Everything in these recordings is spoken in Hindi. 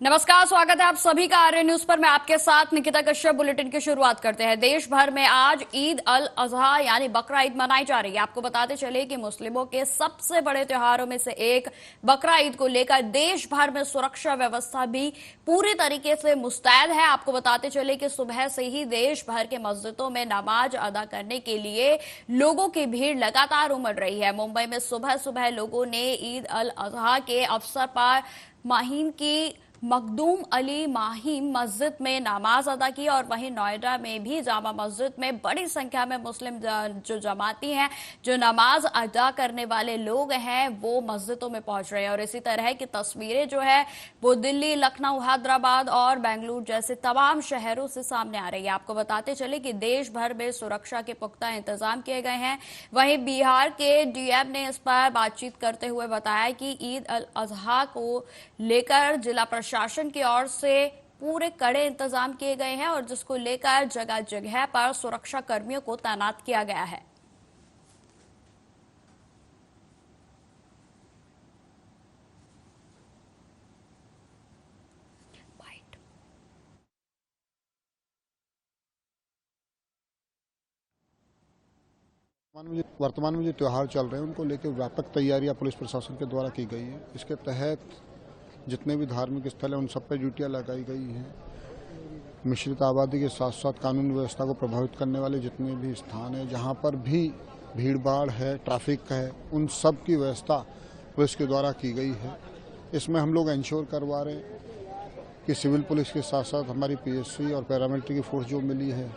नमस्कार, स्वागत है आप सभी का आर्य न्यूज पर। मैं आपके साथ निकिता कश्यप। बुलेटिन की शुरुआत करते हैं। देश भर में आज ईद अल अजहा यानी बकरा ईद मनाई जा रही है। आपको बताते चले कि मुस्लिमों के सबसे बड़े त्योहारों में से एक बकरा ईद को लेकर देश भर में सुरक्षा व्यवस्था भी पूरी तरीके से मुस्तैद है। आपको बताते चले कि सुबह से ही देश भर के मस्जिदों में नमाज अदा करने के लिए लोगों की भीड़ लगातार उमड़ रही है। मुंबई में सुबह सुबह लोगों ने ईद अल अजहा के अवसर पर माहिम की मखदूम अली माहिम मस्जिद में नमाज अदा की और वहीं नोएडा में भी जामा मस्जिद में बड़ी संख्या में मुस्लिम जो जमाती हैं, जो नमाज अदा करने वाले लोग हैं, वो मस्जिदों में पहुंच रहे हैं। और इसी तरह की तस्वीरें जो है वो दिल्ली, लखनऊ, हैदराबाद और बेंगलुरु जैसे तमाम शहरों से सामने आ रही है। आपको बताते चले कि देश भर में सुरक्षा के पुख्ता इंतजाम किए गए हैं। वहीं बिहार के डीएम ने इस पर बातचीत करते हुए बताया कि ईद अल अजहा को लेकर जिला प्रशासन की ओर से पूरे कड़े इंतजाम किए गए हैं और जिसको लेकर जगह जगह पर सुरक्षा कर्मियों को तैनात किया गया है। वर्तमान में जो त्यौहार चल रहे हैं उनको लेकर व्यापक तैयारियां पुलिस प्रशासन के द्वारा की गई है। इसके तहत जितने भी धार्मिक स्थल हैं उन सब पर ड्यूटियां लगाई गई हैं। मिश्रित आबादी के साथ साथ कानून व्यवस्था को प्रभावित करने वाले जितने भी स्थान हैं, जहां पर भी भीड़ भाड़ है, ट्रैफिक है, उन सब की व्यवस्था पुलिस के द्वारा की गई है। इसमें हम लोग इंश्योर करवा रहे हैं कि सिविल पुलिस के साथ साथ हमारी पीएससी और पैरामिलिट्री की फोर्स जो मिली है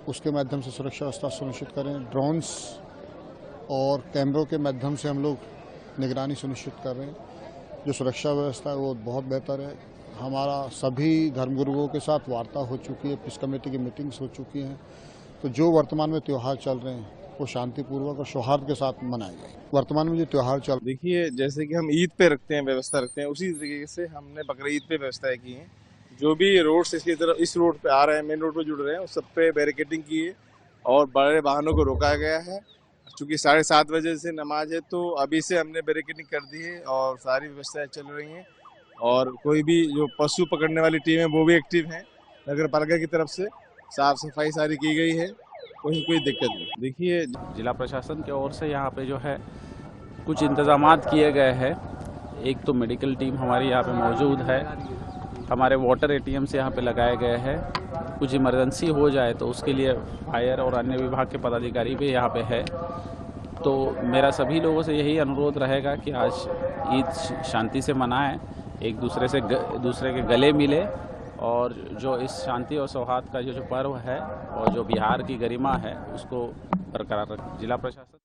उसके माध्यम से सुरक्षा व्यवस्था सुनिश्चित करें। ड्रोन्स और कैमरों के माध्यम से हम लोग निगरानी सुनिश्चित कर रहे हैं। जो सुरक्षा व्यवस्था है वो बहुत बेहतर है। हमारा सभी धर्मगुरुओं के साथ वार्ता हो चुकी है, पुलिस कमेटी की मीटिंग्स हो चुकी हैं। तो जो वर्तमान में त्यौहार चल रहे हैं वो शांतिपूर्वक और सौहार्द के साथ मनाए गए। वर्तमान में जो त्यौहार चल देखिए, जैसे कि हम ईद पे रखते हैं, व्यवस्था रखते हैं, उसी तरीके से हमने बकरा ईद पे व्यवस्थाएं की हैं। जो भी रोड से इसकी तरफ इस रोड पे आ रहे हैं, मेन रोड पे जुड़ रहे हैं, उस सब पे बैरिकेडिंग की है और बड़े वाहनों को रोका गया है। चूंकि 7:30 बजे से नमाज है तो अभी से हमने बैरिकेडिंग कर दी है और सारी व्यवस्थाएं चल रही हैं। और कोई भी जो पशु पकड़ने वाली टीम है वो भी एक्टिव है। नगर पालिका की तरफ से साफ सफाई सारी की गई है, कोई दिक्कत नहीं। देखिए, जिला प्रशासन की ओर से यहाँ पे जो है कुछ इंतजामात किए गए हैं। एक तो मेडिकल टीम हमारी यहाँ पे मौजूद है, हमारे वाटर एटीएम से यहाँ पे लगाए गए हैं। कुछ इमरजेंसी हो जाए तो उसके लिए फायर और अन्य विभाग के पदाधिकारी भी यहाँ पे है। तो मेरा सभी लोगों से यही अनुरोध रहेगा कि आज ईद शांति से मनाएं, एक दूसरे के गले मिले और जो इस शांति और सौहार्द का जो पर्व है और जो बिहार की गरिमा है उसको बरकरार रखें। जिला प्रशासन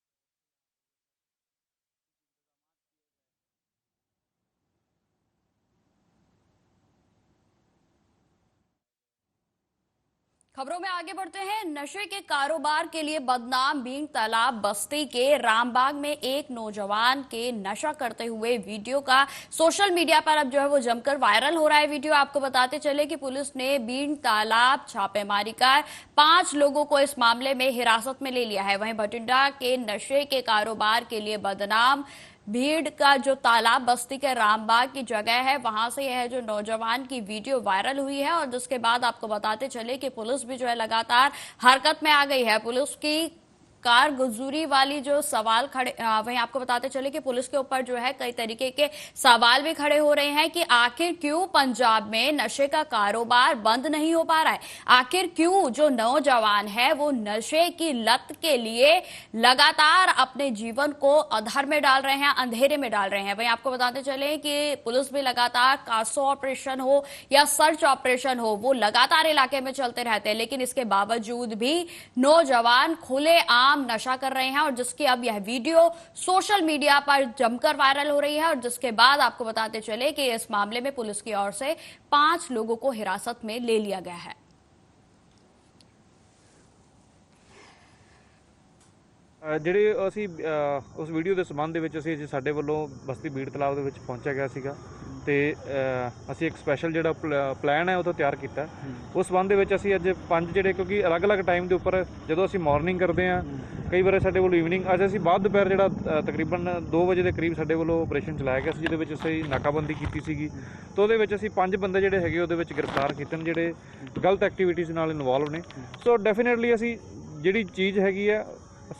खबरों में आगे बढ़ते हैं। नशे के कारोबार के लिए बदनाम भीम तालाब बस्ती के रामबाग में एक नौजवान के नशा करते हुए वीडियो का सोशल मीडिया पर अब जो है वो जमकर वायरल हो रहा है। वीडियो आपको बताते चले कि पुलिस ने भीम तालाब छापेमारी कर 5 लोगों को इस मामले में हिरासत में ले लिया है। वहीं भटिंडा के नशे के कारोबार के लिए बदनाम भीड़ का जो तालाब बस्ती के रामबाग की जगह है, वहां से यह जो नौजवान की वीडियो वायरल हुई है और जिसके बाद आपको बताते चले कि पुलिस भी जो है लगातार हरकत में आ गई है। पुलिस की कार गुजरी वाली जो सवाल खड़े वहीं आपको बताते चले कि पुलिस के ऊपर जो है कई तरीके के सवाल भी खड़े हो रहे हैं कि आखिर क्यों पंजाब में नशे का कारोबार बंद नहीं हो पा रहा है। आखिर क्यों जो नौजवान है वो नशे की लत के लिए लगातार अपने जीवन को अधर में डाल रहे हैं, अंधेरे में डाल रहे हैं। वहीं आपको बताते चले कि पुलिस भी लगातार कासो ऑपरेशन हो या सर्च ऑपरेशन हो, वो लगातार इलाके में चलते रहते हैं, लेकिन इसके बावजूद भी नौजवान खुले नशा कर रहे हैं और जिसकी अब यह वीडियो सोशल मीडिया पर जमकर वायरल हो रही है। और जिसके बाद आपको बताते चले कि इस मामले में पुलिस की ओर से 5 लोगों को हिरासत में ले लिया गया है। ਜਿਹੜੇ ਅਸੀਂ ਉਸ ਵੀਡੀਓ ਦੇ ਸੰਬੰਧ ਦੇ ਵਿੱਚ ਅਸੀਂ ਸਾਡੇ ਵੱਲੋਂ ਬਸਤੀ ਬੀੜ ਤਲਾਬ ਦੇ ਵਿੱਚ ਪਹੁੰਚਿਆ ਗਿਆ ਸੀਗਾ ਤੇ ਅਸੀਂ ਇੱਕ ਸਪੈਸ਼ਲ ਜਿਹੜਾ ਪਲਾਨ ਹੈ ਉਹ ਤਾਂ ਤਿਆਰ ਕੀਤਾ। ਉਸ ਸੰਬੰਧ ਦੇ ਵਿੱਚ ਅਸੀਂ ਅੱਜ 5 ਜਿਹੜੇ, ਕਿਉਂਕਿ ਅਲੱਗ-ਅਲੱਗ ਟਾਈਮ ਦੇ ਉੱਪਰ ਜਦੋਂ ਅਸੀਂ ਮਾਰਨਿੰਗ ਕਰਦੇ ਹਾਂ, ਕਈ ਵਾਰ ਸਾਡੇ ਵੱਲੋਂ ਈਵਨਿੰਗ, ਅੱਜ ਅਸੀਂ ਬਾਅਦ ਦੁਪਹਿਰ ਜਿਹੜਾ ਤਕਰੀਬਨ 2 ਵਜੇ ਦੇ ਕਰੀਬ ਸਾਡੇ ਵੱਲੋਂ ਆਪਰੇਸ਼ਨ ਚਲਾਇਆ ਗਿਆ ਸੀ, ਜਿਹਦੇ ਵਿੱਚ ਅਸੀਂ ਨਾਕਾਬੰਦੀ ਕੀਤੀ ਸੀਗੀ। ਤਾਂ ਉਹਦੇ ਵਿੱਚ ਅਸੀਂ 5 ਬੰਦੇ ਜਿਹੜੇ ਹੈਗੇ ਉਹਦੇ ਵਿੱਚ ਗ੍ਰਿਫਤਾਰ ਕੀਤੇ ਨੇ, ਜਿਹੜੇ ਗਲਤ ਐਕਟੀਵਿਟੀਜ਼ ਨਾਲ ਇਨਵੋਲਵ ਨੇ। ਸੋ ਡੈਫੀਨੇਟਲੀ ਅਸੀਂ ਜਿਹੜੀ ਚੀਜ਼ ਹੈਗੀ ਆ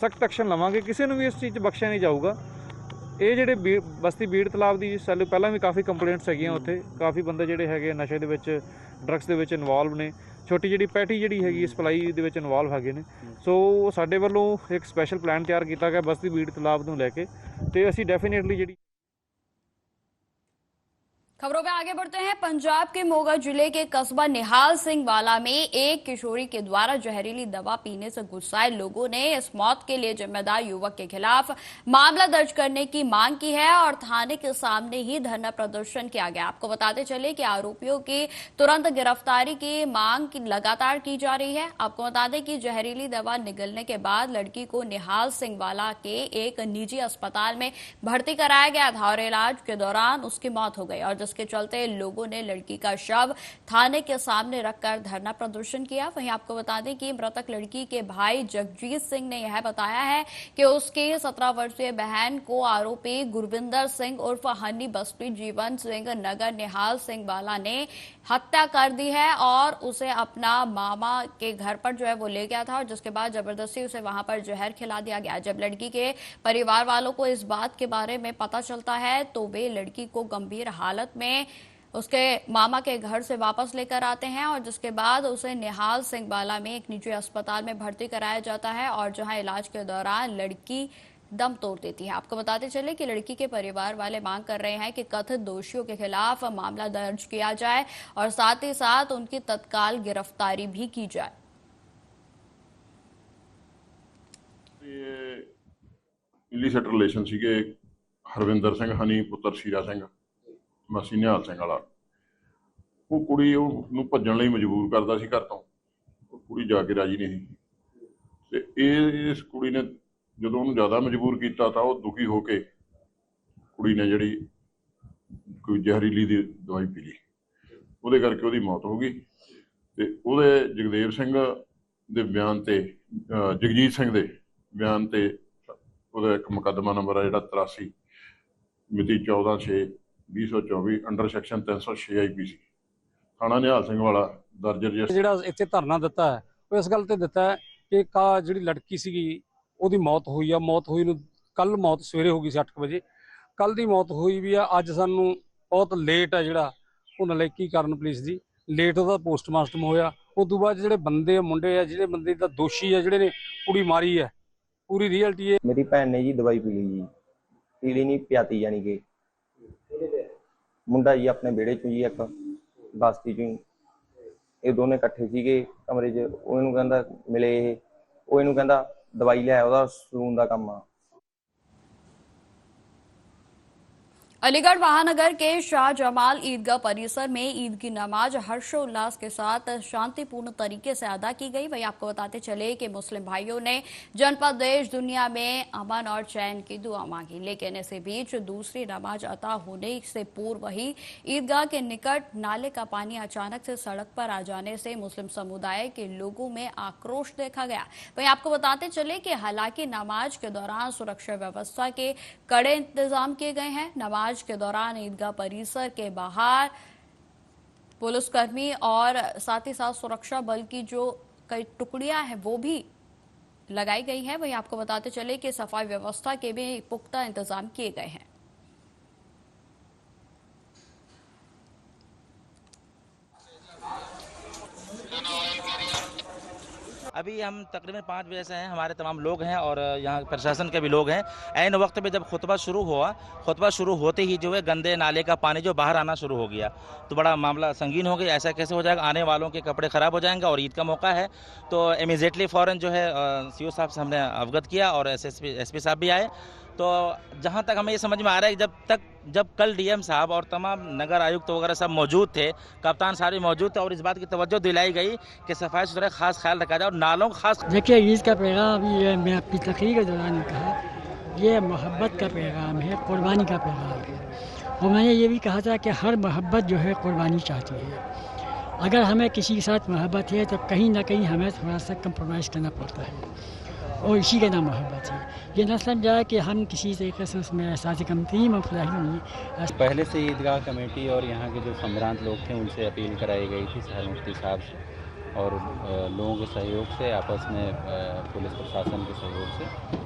ਸਖਤ ਐਕਸ਼ਨ ਲਵਾਂਗੇ, ਕਿਸੇ ਨੂੰ ਵੀ ਇਸ ਚੀਜ਼ 'ਚ ਬਖਸ਼ਿਆ ਨਹੀਂ ਜਾਊਗਾ। ਇਹ ਜਿਹੜੇ ਬਸਤੀ ਬੀੜ ਤਲਾਬ ਦੀ ਸਾਨੂੰ ਪਹਿਲਾਂ ਵੀ ਕਾਫੀ ਕੰਪਲੇਂਟਸ ਹੈਗੀਆਂ, ਉੱਥੇ ਕਾਫੀ ਬੰਦੇ ਜਿਹੜੇ ਹੈਗੇ ਨਸ਼ੇ ਦੇ ਵਿੱਚ, ਡਰੱਗਸ ਦੇ ਵਿੱਚ ਇਨਵੋਲਵ ਨੇ, ਛੋਟੀ ਜਿਹੜੀ ਪੈਟੀ ਜਿਹੜੀ ਹੈਗੀ ਸਪਲਾਈ ਦੇ ਵਿੱਚ ਇਨਵੋਲਵ ਹੈਗੇ ਨੇ। ਸੋ ਸਾਡੇ ਵੱਲੋਂ ਇੱਕ ਸਪੈਸ਼ਲ ਪਲਾਨ ਤਿਆਰ ਕੀਤਾ ਗਿਆ ਬਸਤੀ ਬੀੜ ਤਲਾਬ ਨੂੰ ਲੈ ਕੇ, ਤੇ ਅਸੀਂ ਡੈਫੀਨੇਟਲੀ ਜਿਹੜੀ। खबरों में आगे बढ़ते हैं। पंजाब के मोगा जिले के कस्बा निहाल सिंह वाला में एक किशोरी के द्वारा जहरीली दवा पीने से गुस्साए लोगों ने इस मौत के लिए जिम्मेदार युवक के खिलाफ मामला दर्ज करने की मांग की है और थाने के सामने ही धरना प्रदर्शन किया गया। आपको बताते चले कि आरोपियों की तुरंत गिरफ्तारी की मांग लगातार की जा रही है। आपको बता दें कि जहरीली दवा निगलने के बाद लड़की को निहाल सिंह वाला के एक निजी अस्पताल में भर्ती कराया गया था और इलाज के दौरान उसकी मौत हो गई, और जिसके चलते लोगों ने लड़की का शव थाने के सामने रखकर धरना प्रदर्शन किया। वहीं आपको बता दें कि मृतक लड़की के भाई जगजीत सिंह ने यह बताया है कि उसकी 17 वर्षीय बहन को आरोपी गुरविंदर सिंह उर्फ हनी बस्ती जीवन सिंह नगर निहाल सिंह वाला ने हत्या कर दी है और उसे अपना मामा के घर पर जो है वो ले गया था, और जिसके बाद जबरदस्ती उसे वहां पर जहर खिला दिया गया। जब लड़की के परिवार वालों को इस बात के बारे में पता चलता है तो वे लड़की को गंभीर हालत में उसके मामा के घर से वापस लेकर आते हैं, और जिसके बाद उसे निहाल सिंह वाला में एक निजी अस्पताल में भर्ती कराया जाता है, और जहां इलाज के दौरान लड़की दम तोड़ देती है। आपको बताते चले कि लड़की के परिवार वाले मांग कर रहे हैं कि कथित दोषियों के खिलाफ मामला दर्ज किया जाए और साथ ही साथ उनकी तत्काल गिरफ्तारी भी की जाए। इलीसिट रिलेशन सीगे हरविंदर सिंह हनी पुत्र शीरा सिंह मासी निहाल सिंह वाला, वो कुड़ी ਉਹਨੂੰ ਭੱਜਣ ਲਈ ਮਜਬੂਰ ਕਰਦਾ ਸੀ ਘਰ ਤੋਂ। ਕੁੜੀ ਜਾ ਕੇ ਰਾਜੀ ਨਹੀਂ ਸੀ, ਤੇ ਇਸ ਕੁੜੀ ਨੇ ਜਦੋਂ ਉਹਨੂੰ ਜ਼ਿਆਦਾ ਮਜਬੂਰ ਕੀਤਾ ਤਾਂ ਉਹ ਦੁਖੀ ਹੋ ਕੇ ਕੁੜੀ ਨੇ ਜਿਹੜੀ ਕੋਈ ਜ਼ਹਿਰੀਲੀ ਦੀ ਦਵਾਈ ਪੀ ਲਈ, ਉਹਦੇ ਕਰਕੇ ਉਹਦੀ ਮੌਤ ਹੋ ਗਈ। ਤੇ ਉਹਦੇ ਜਗਦੇਵ ਸਿੰਘ ਦੇ ਬਿਆਨ ਤੇ ਜਗਜੀਤ ਸਿੰਘ ਦੇ ਬਿਆਨ ਤੇ ਉਹਦਾ ਇੱਕ ਮੁਕੱਦਮਾ ਨੰਬਰ ਆ ਜਿਹੜਾ 83 ਮਿਤੀ 14/6/2024 ਅੰਡਰ ਸੈਕਸ਼ਨ 306 IPC ਥਾਣਾ ਨਿਹਾਲ ਸਿੰਘ ਵਾਲਾ ਦਰਜ ਰਜਿਸਟਰ। ਜਿਹੜਾ ਇੱਥੇ ਧਰਨਾ ਦਿੱਤਾ ਹੈ ਉਹ ਇਸ ਗੱਲ ਤੇ ਦਿੱਤਾ ਹੈ ਕਿ ਜਿਹੜੀ ਲੜਕੀ ਸੀਗੀ ਉਹਦੀ ਮੌਤ ਹੋਈ ਆ, ਮੌਤ ਹੋਈ ਨੂੰ ਕੱਲ ਮੌਤ ਸਵੇਰੇ ਹੋ ਗਈ ਸੀ 8 ਵਜੇ, ਕੱਲ ਦੀ ਮੌਤ ਹੋਈ ਵੀ ਆ। ਅੱਜ ਸਾਨੂੰ ਬਹੁਤ ਲੇਟ ਆ ਜਿਹੜਾ ਉਹ ਨਲਾਇਕੀ ਕਾਰਨ ਪੁਲਿਸ ਦੀ ਲੇਟ ਉਹਦਾ ਪੋਸਟਮਾਰਟਮ ਹੋਇਆ। ਉਸ ਤੋਂ ਬਾਅਦ ਜਿਹੜੇ ਬੰਦੇ ਮੁੰਡੇ ਆ, ਜਿਹੜੇ ਬੰਦੇ ਦਾ ਦੋਸ਼ੀ ਆ, ਜਿਹੜੇ ਨੇ ਕੁੜੀ ਮਾਰੀ ਹੈ, ਪੂਰੀ ਰਿਐਲਿਟੀ ਹੈ। मेरी भैन ने जी दवाई पी ली जी, पी ली नहीं पियाती, यानी कि मुंडा जी अपने बेड़े चो जी एक बस्ती चो ही, ये दोने इकट्ठे सीगे कमरे च। ਉਹ ਇਹਨੂੰ ਕਹਿੰਦਾ ਮਿਲੇ, ਉਹ ਇਹਨੂੰ ਕਹਿੰਦਾ दवाई लिया, ਉਹਦਾ ਸਲੂਨ ਦਾ ਕੰਮ ਆ। अलीगढ़ महानगर के शाहजमाल ईदगाह परिसर में ईद की नमाज हर्षोल्लास के साथ शांतिपूर्ण तरीके से अदा की गई। वहीं आपको बताते चले कि मुस्लिम भाइयों ने जनपद देश दुनिया में अमन और चैन की दुआ मांगी, लेकिन इसी बीच दूसरी नमाज अता होने से पूर्व ही ईदगाह के निकट नाले का पानी अचानक से सड़क पर आ जाने से मुस्लिम समुदाय के लोगों में आक्रोश देखा गया। वहीं आपको बताते चले कि हालांकि नमाज के दौरान सुरक्षा व्यवस्था के कड़े इंतजाम किए गए हैं। नमाज के दौरान ईदगाह परिसर के बाहर पुलिसकर्मी और साथ ही साथ सुरक्षा बल की जो कई टुकड़ियां हैं वो भी लगाई गई हैं। वहीं आपको बताते चले कि सफाई व्यवस्था के भी पुख्ता इंतजाम किए गए हैं। अभी हम तकरीबन 5 बजे से हैं, हमारे तमाम लोग हैं और यहाँ प्रशासन के भी लोग हैं। ऐन वक्त पे जब खुतबा शुरू हुआ, खुतबा शुरू होते ही जो है गंदे नाले का पानी जो बाहर आना शुरू हो गया, तो बड़ा मामला संगीन हो गया। ऐसा कैसे हो जाएगा, आने वालों के कपड़े ख़राब हो जाएंगे और ईद का मौका है। तो इमीडिएटली फ़ौरन जो है CO साहब से हमने अवगत किया और SP साहब भी आए। तो जहाँ तक हमें ये समझ में आ रहा है कि जब कल DM साहब और तमाम नगर आयुक्त वगैरह सब मौजूद थे, कप्तान साहब भी मौजूद थे और इस बात की तवज्जो दिलाई गई कि सफाई सुथरा खास ख्याल रखा जाए और नालों का खास। देखिए, ईद का पैगाम ये मैं अपनी तकरीर के दौरान कहा, ये मोहब्बत का पैगाम है, कुर्बानी का पैगाम है। और मैंने ये भी कहा था कि हर मोहब्बत जो है कुर्बानी चाहती है। अगर हमें किसी के साथ मोहब्बत है तो कहीं ना कहीं हमें थोड़ा सा कंप्रोमाइज़ करना पड़ता है, और इसी का नाम मोहब्बत है। ये न समझ जाए कि हम किसी तरीके से उसमें एहसास कमतरी मफला ही नहीं। पहले से ईदगाह कमेटी और यहाँ के जो सम्रांत लोग थे उनसे अपील कराई गई थी सहल मुफ्ती साहब से, और लोगों के सहयोग से, आपस में पुलिस प्रशासन के सहयोग से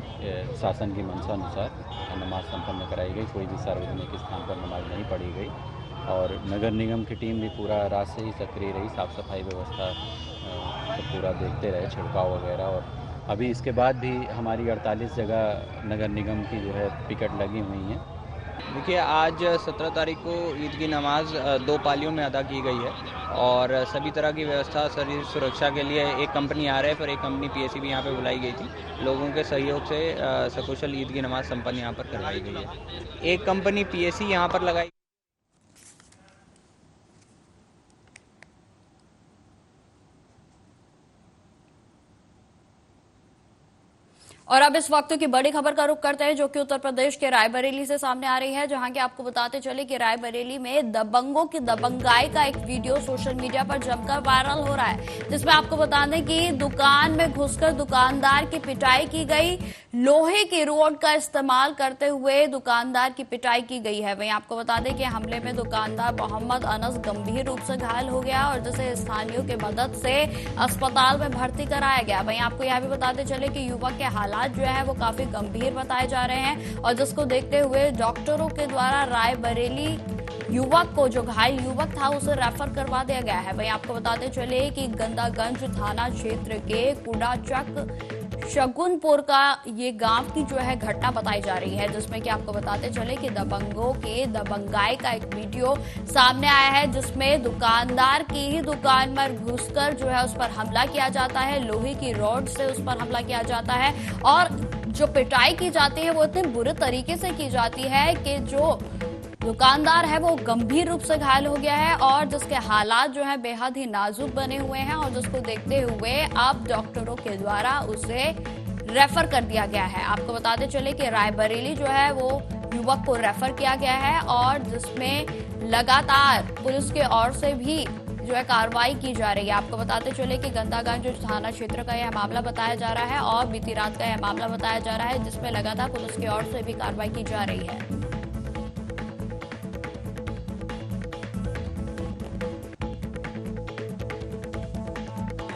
शासन की मंशा अनुसार नमाज संपन्न कराई गई। कोई भी सार्वजनिक स्थान पर नमाज नहीं पढ़ी गई, और नगर निगम की टीम भी पूरा रात से ही सक्रिय रही, साफ़ सफाई व्यवस्था तो पूरा देखते रहे, छिड़काव वगैरह। और अभी इसके बाद भी हमारी 48 जगह नगर निगम की जो है पिकेट लगी हुई हैं। देखिए, आज 17 तारीख को ईद की नमाज 2 पालियों में अदा की गई है, और सभी तरह की व्यवस्था, शरीर सुरक्षा के लिए एक कंपनी RF और एक कंपनी PSE भी यहाँ पे बुलाई गई थी। लोगों के सहयोग से सकुशल ईद की नमाज संपन्न यहाँ पर करवाई गई है। एक कंपनी PSE यहाँ पर लगाई। और अब इस वक्त की बड़ी खबर का रुख करते हैं, जो कि उत्तर प्रदेश के रायबरेली से सामने आ रही है, जहां कि आपको बताते चले कि रायबरेली में दबंगों की दबंगाई का एक वीडियो सोशल मीडिया पर जमकर वायरल हो रहा है, जिसमें आपको बता दें कि दुकान में घुसकर दुकानदार की पिटाई की गई। लोहे की रॉड का इस्तेमाल करते हुए दुकानदार की पिटाई की गई है। वहीं आपको बता दें कि हमले में दुकानदार मोहम्मद अनस गंभीर रूप से घायल हो गया, और जिसे स्थानीयों की मदद से अस्पताल में भर्ती कराया गया। वहीं आपको यह भी बताते चले कि युवक के हालात जो है वो काफी गंभीर बताए जा रहे हैं, और जिसको देखते हुए डॉक्टरों के द्वारा रायबरेली युवक को, जो घायल युवक था, उसे रेफर करवा दिया गया है। वहीं आपको बताते चले कि गंदागंज थाना क्षेत्र के कुडाचक शगुनपुर का ये गांव की जो है घटना बताई जा रही है, जिसमें कि आपको बताते चले कि दबंगों के दबंगाई का एक वीडियो सामने आया है, जिसमें दुकानदार की ही दुकान में घुसकर जो है उस पर हमला किया जाता है, लोहे की रॉड से उस पर हमला किया जाता है, और जो पिटाई की जाती है वो इतने बुरे तरीके से की जाती है कि जो दुकानदार है वो गंभीर रूप से घायल हो गया है, और जिसके हालात जो है बेहद ही नाजुक बने हुए हैं, और जिसको देखते हुए अब डॉक्टरों के द्वारा उसे रेफर कर दिया गया है। आपको बताते चले कि रायबरेली जो है वो युवक को रेफर किया गया है, और जिसमें लगातार पुलिस की ओर से भी जो है कार्रवाई की जा रही है। आपको बताते चले कि गंदागंज थाना क्षेत्र का यह मामला बताया जा रहा है, और बीती रात का यह मामला बताया जा रहा है, जिसमें लगातार पुलिस की ओर से भी कार्रवाई की जा रही है।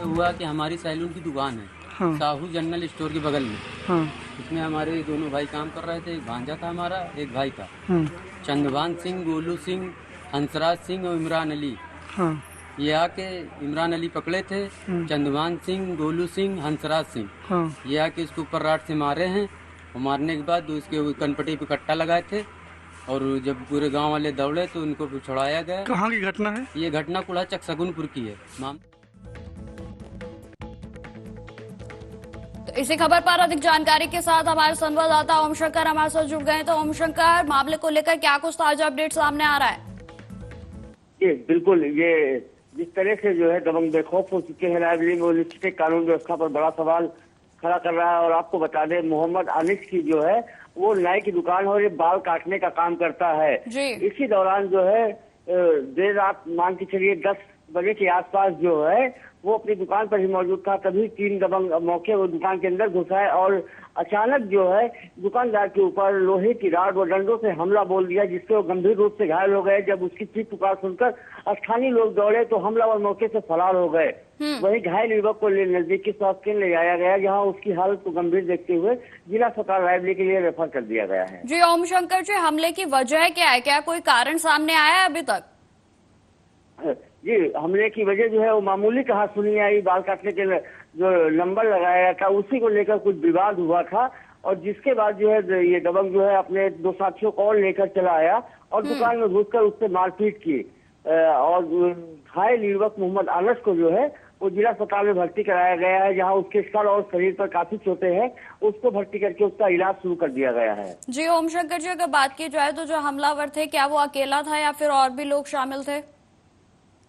हुआ कि हमारी सैलून की दुकान है, हाँ। साहू जनरल स्टोर के बगल में, हाँ। इसमें हमारे दोनों भाई काम कर रहे थे। एक भांजा था हमारा, एक भाई था, हाँ। चंदभान सिंह, गोलू सिंह, हंसराज सिंह और इमरान अली। हाँ। ये आके इमरान अली पकड़े थे, चंदभान सिंह, गोलू सिंह, हंसराज सिंह, हाँ। ये आके इसके ऊपर राड से मारे हैं, और मारने के बाद उसके कनपटी पे कट्टा लगाए थे, और जब पूरे गांव वाले दौड़े तो उनको छुड़ाया गया। कहाँ की घटना है? ये घटना कुड़ाचक शगुनपुर की है। इसी खबर पर अधिक जानकारी के साथ हमारे संवाददाता ओम शंकर हमारे साथ जुड़ गए। तो ओम शंकर, मामले को लेकर क्या कुछ ताजा अपडेट सामने आ रहा है? ये बिल्कुल, ये जिस तरह से जो है दबंग बेखौफ हो चुके हैं रायबरेली में, वो निश्चित कानून व्यवस्था पर बड़ा सवाल खड़ा कर रहा है। और आपको बता दें, मोहम्मद अनिस की जो है वो नाई की दुकान और ये बाल काटने का काम करता है। इसी दौरान जो है देर रात, मान के चलिए 10 बजे के आसपास जो है वो अपनी दुकान पर ही मौजूद था। तभी 3 दबंग मौके वो दुकान के अंदर घुसाए और अचानक जो है दुकानदार के ऊपर लोहे की राड व डंडों से हमला बोल दिया, जिससे वो गंभीर रूप से घायल हो गए। जब उसकी चीख पुकार सुनकर स्थानीय लोग दौड़े तो हमलावर मौके से फरार हो गए। वहीं घायल युवक को नजदीकी स्वास्थ्य केंद्र ले जाया गया, जहां उसकी हालत को गंभीर देखते हुए जिला अस्पताल रायबरेली के लिए रेफर कर दिया गया है। जी ओम शंकर जी, हमले की वजह क्या है? क्या कोई कारण सामने आया है अभी तक? जी, हमले की वजह जो है वो मामूली कहा सुनी आई। बाल काटने के जो नंबर लगाया था उसी को लेकर कुछ विवाद हुआ था, और जिसके बाद जो है ये दबंग जो है अपने 2 साथियों को और लेकर चला आया और दुकान में घुसकर उससे मारपीट की। और घायल युवक मोहम्मद अनस को जो है वो जिला अस्पताल में भर्ती कराया गया है, जहां उसके सर और शरीर पर काफी चोटें हैं। उसको भर्ती करके उसका इलाज शुरू कर दिया गया है। जी ओम शंकर जी, अगर बात की जाए तो जो हमलावर थे, क्या वो अकेला था या फिर और भी लोग शामिल थे?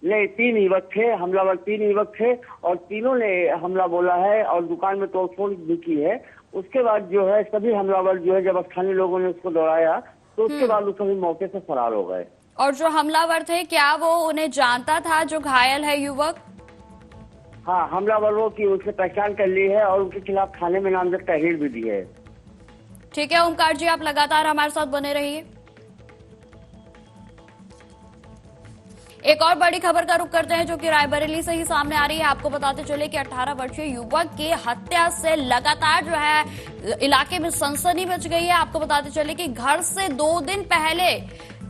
नहीं, 3 युवक थे। हमलावर 3 युवक थे और तीनों ने हमला बोला है और दुकान में तोड़फोड़ भी की है। उसके बाद जो है सभी हमलावर जो है जब स्थानीय लोगों ने उसको दौड़ाया तो उसके बाद वो सभी मौके से फरार हो गए। और जो हमलावर थे, क्या वो उन्हें जानता था जो घायल है युवक? हाँ, हमलावरों की उसने पहचान कर ली है और उनके खिलाफ थाने में नामजद तहरीर भी दी है। ठीक है ओमकार जी, आप लगातार हमारे साथ बने रहिए। एक और बड़ी खबर का रुख करते हैं जो कि रायबरेली से ही सामने आ रही है। आपको बताते चले कि 18 वर्षीय युवक की हत्या से लगातार जो है इलाके में सनसनी मच गई है। आपको बताते चले कि घर से 2 दिन पहले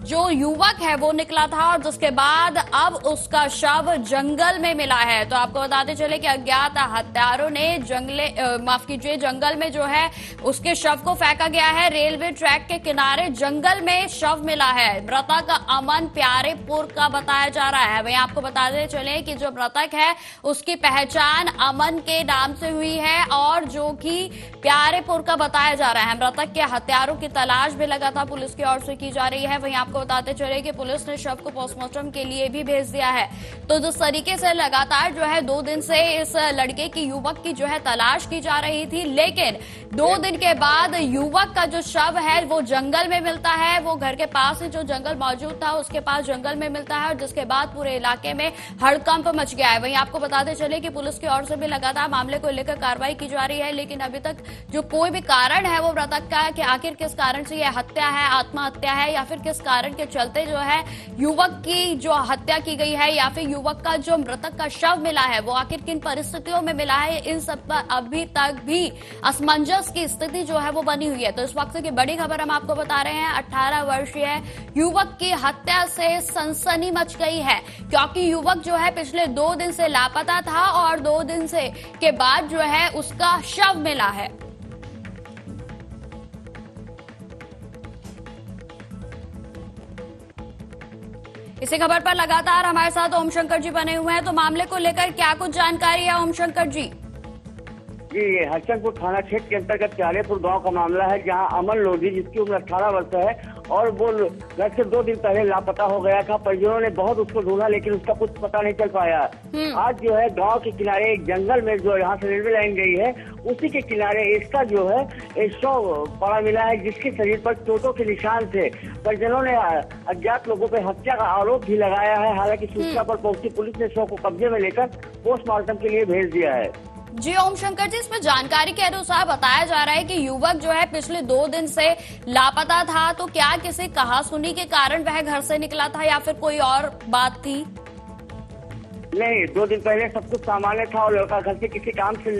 जो युवक है वो निकला था और जिसके बाद अब उसका शव जंगल में मिला है। तो आपको बताते चले कि अज्ञात हत्यारों ने जंगल में जो है उसके शव को फेंका गया है। रेलवे ट्रैक के किनारे जंगल में शव मिला है। मृतक अमन प्यारेपुर का बताया जा रहा है। वहीं आपको बताते चले कि जो मृतक है उसकी पहचान अमन के नाम से हुई है और जो कि प्यारेपुर का बताया जा रहा है। मृतक के हत्यारों की तलाश भी लगातार पुलिस की ओर से की जा रही है। वहीं आपको बताते चले कि पुलिस ने शव को पोस्टमार्टम के लिए भी भेज दिया है। तो जिस तरीके से लगातार जो है 2 दिन से इस लड़के की युवक की जो है तलाश की जा रही थी, लेकिन 2 दिन के बाद युवक का जो शव है वो जंगल में मिलता है। वो घर के पास ही जो जंगल मौजूद था उसके पास जंगल में मिलता है और जिसके बाद पूरे इलाके में हड़कंप मच गया है। वहीं आपको बताते चले कि पुलिस की ओर से भी लगातार मामले को लेकर कार्रवाई की जा रही है, लेकिन अभी तक जो कोई भी कारण है वो मृतक का कि आखिर किस कारण से यह हत्या है, आत्महत्या है या फिर किस कारण के चलते जो है युवक की जो हत्या की गई है या फिर युवक का जो मृतक का शव मिला है वो आखिर किन परिस्थितियों में मिला है, इन सब पर अभी तक भी असमंजस की स्थिति जो है वो बनी हुई है। तो इस वक्त की बड़ी खबर हम आपको बता रहे हैं, 18 वर्षीय युवक की हत्या से सनसनी मच गई है क्योंकि युवक जो है पिछले 2 दिन से लापता था और 2 दिन से के बाद जो है उसका शव मिला है। इसी खबर पर लगातार हमारे साथ ओम शंकर जी बने हुए हैं। तो मामले को लेकर क्या कुछ जानकारी है ओम शंकर जी? जी, ये हरचंदपुर थाना क्षेत्र के अंतर्गत प्यारेपुर गांव का मामला है, जहां अमन लोधी जिसकी उम्र 18 वर्ष है और वो घर से 2 दिन पहले लापता हो गया था। परिजनों ने बहुत उसको ढूंढा लेकिन उसका कुछ पता नहीं चल पाया। आज जो है गांव के किनारे एक जंगल में जो यहाँ से रेलवे लाइन गई है उसी के किनारे इसका जो है एक शव पड़ा मिला है जिसके शरीर पर चोटों के निशान थे। परिजनों ने अज्ञात लोगों पर हत्या का आरोप भी लगाया है। हालांकि सूचना पर पहुंची पुलिस ने शव को कब्जे में लेकर पोस्टमार्टम के लिए भेज दिया है। जी ओम शंकर जी, इसमें जानकारी के अनुसार बताया जा रहा है कि युवक जो है पिछले 2 दिन से लापता था। तो क्या किसी कहासुनी के कारण वह घर से निकला था या फिर कोई और बात थी? नहीं, 2 दिन पहले सब कुछ सामान्य था और लड़का घर से किसी काम से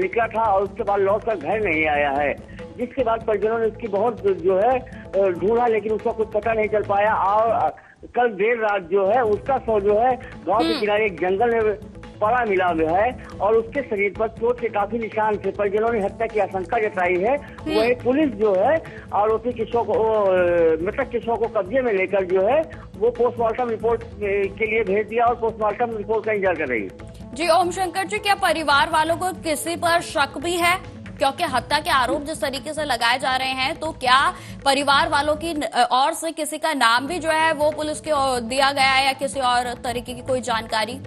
निकला था और उसके बाद लौट कर घर नहीं आया है, जिसके बाद परिजनों ने उसकी बहुत जो है ढूंढा लेकिन उसका कुछ पता नहीं चल पाया। और कल देर रात जो है उसका शव जो है गाँव के किनारे एक जंगल में पड़ा मिला हुआ है और उसके शरीर पर चोट के काफी निशान थे। परिजनों ने हत्या की आशंका जताई है। वही पुलिस जो है आरोपी के शव को मृतक के शव को कब्जे में लेकर जो है वो पोस्टमार्टम रिपोर्ट के लिए भेज दिया और पोस्टमार्टम रिपोर्ट का इंतजार कर रही है। जी ओम शंकर जी, क्या परिवार वालों को किसी पर शक भी है? क्योंकि हत्या के आरोप जिस तरीके से लगाए जा रहे हैं, तो क्या परिवार वालों की और से किसी का नाम भी जो है वो पुलिस को दिया गया है या किसी और तरीके की कोई जानकारी?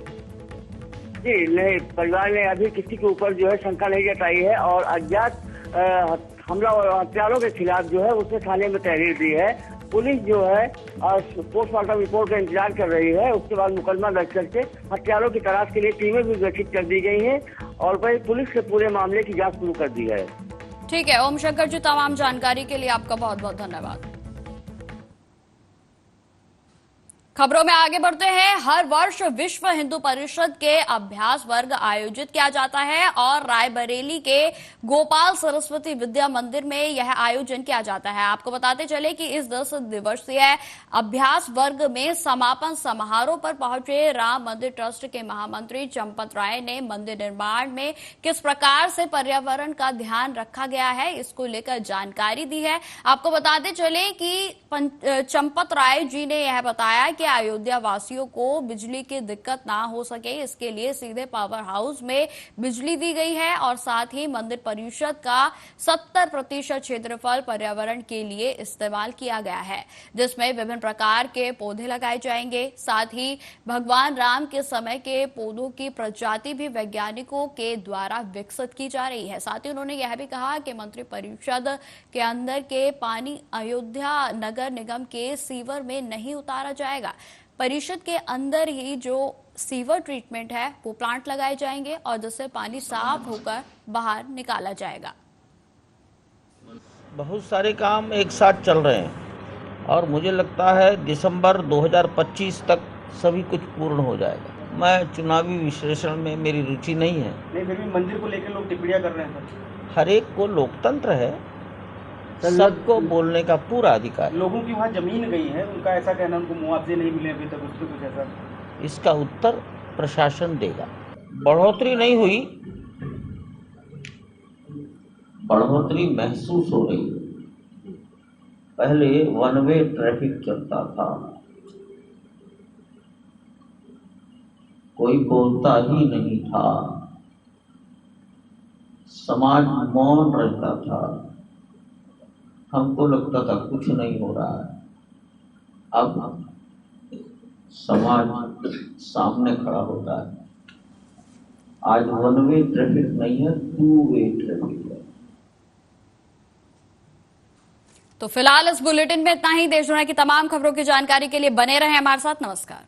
जी नहीं, परिवार ने अभी किसी के ऊपर जो है शंका नहीं जताई है और अज्ञात हमला और हत्यारों के खिलाफ जो है उसने थाने में तहरीर दी है। पुलिस जो है पोस्टमार्टम रिपोर्ट का इंतजार कर रही है। उसके बाद मुकदमा दर्ज करके हत्यारों की तलाश के लिए टीमें भी गठित कर दी गई हैं और वही पुलिस ने पूरे मामले की जांच शुरू कर दी है। ठीक है ओम शंकर जी, तमाम जानकारी के लिए आपका बहुत बहुत धन्यवाद। खबरों में आगे बढ़ते हैं। हर वर्ष विश्व हिंदू परिषद के अभ्यास वर्ग आयोजित किया जाता है और रायबरेली के गोपाल सरस्वती विद्या मंदिर में यह आयोजन किया जाता है। आपको बताते चले कि इस 10 दिवसीय अभ्यास वर्ग में समापन समारोह पर पहुंचे राम मंदिर ट्रस्ट के महामंत्री चंपत राय ने मंदिर निर्माण में किस प्रकार से पर्यावरण का ध्यान रखा गया है इसको लेकर जानकारी दी है। आपको बताते चले कि चंपत राय जी ने यह बताया कि कि अयोध्या वासियों को बिजली की दिक्कत ना हो सके, इसके लिए सीधे पावर हाउस में बिजली दी गई है और साथ ही मंदिर परिषद का 70% क्षेत्रफल पर्यावरण के लिए इस्तेमाल किया गया है, जिसमें विभिन्न प्रकार के पौधे लगाए जाएंगे। साथ ही भगवान राम के समय के पौधों की प्रजाति भी वैज्ञानिकों के द्वारा विकसित की जा रही है। साथ ही उन्होंने यह भी कहा कि मंत्रि परिषद के अंदर के पानी अयोध्या नगर निगम के सीवर में नहीं उतारा जाएगा। परिषद के अंदर ही जो सीवर ट्रीटमेंट है वो प्लांट लगाए जाएंगे और जिससे पानी साफ होकर बाहर निकाला जाएगा। बहुत सारे काम एक साथ चल रहे हैं और मुझे लगता है दिसंबर 2025 तक सभी कुछ पूर्ण हो जाएगा। मैं चुनावी विश्लेषण में मेरी रुचि नहीं है। नहीं, फिर भी मंदिर को लेकर लोग टिप्पणियां कर रहे हैं। हर एक को लोकतंत्र है, सबको बोलने का पूरा अधिकार। लोगों की वहाँ जमीन गई है, उनका ऐसा कहना, उनको मुआवजे नहीं मिले अभी तक, उस पर कुछ ऐसा? इसका उत्तर प्रशासन देगा। बढ़ोतरी नहीं हुई, बढ़ोतरी महसूस हो रही है। पहले वन वे ट्रैफिक चलता था, कोई बोलता ही नहीं था, समाज मौन रहता था, हमको लगता था कुछ नहीं हो रहा है। अब समाज सामने खड़ा होता है। आज वन वे ट्रैफिक नहीं है, 2 वे ट्रैफिक है। तो फिलहाल इस बुलेटिन में इतना ही। देश दुनिया की तमाम खबरों की जानकारी के लिए बने रहें हमारे साथ। नमस्कार।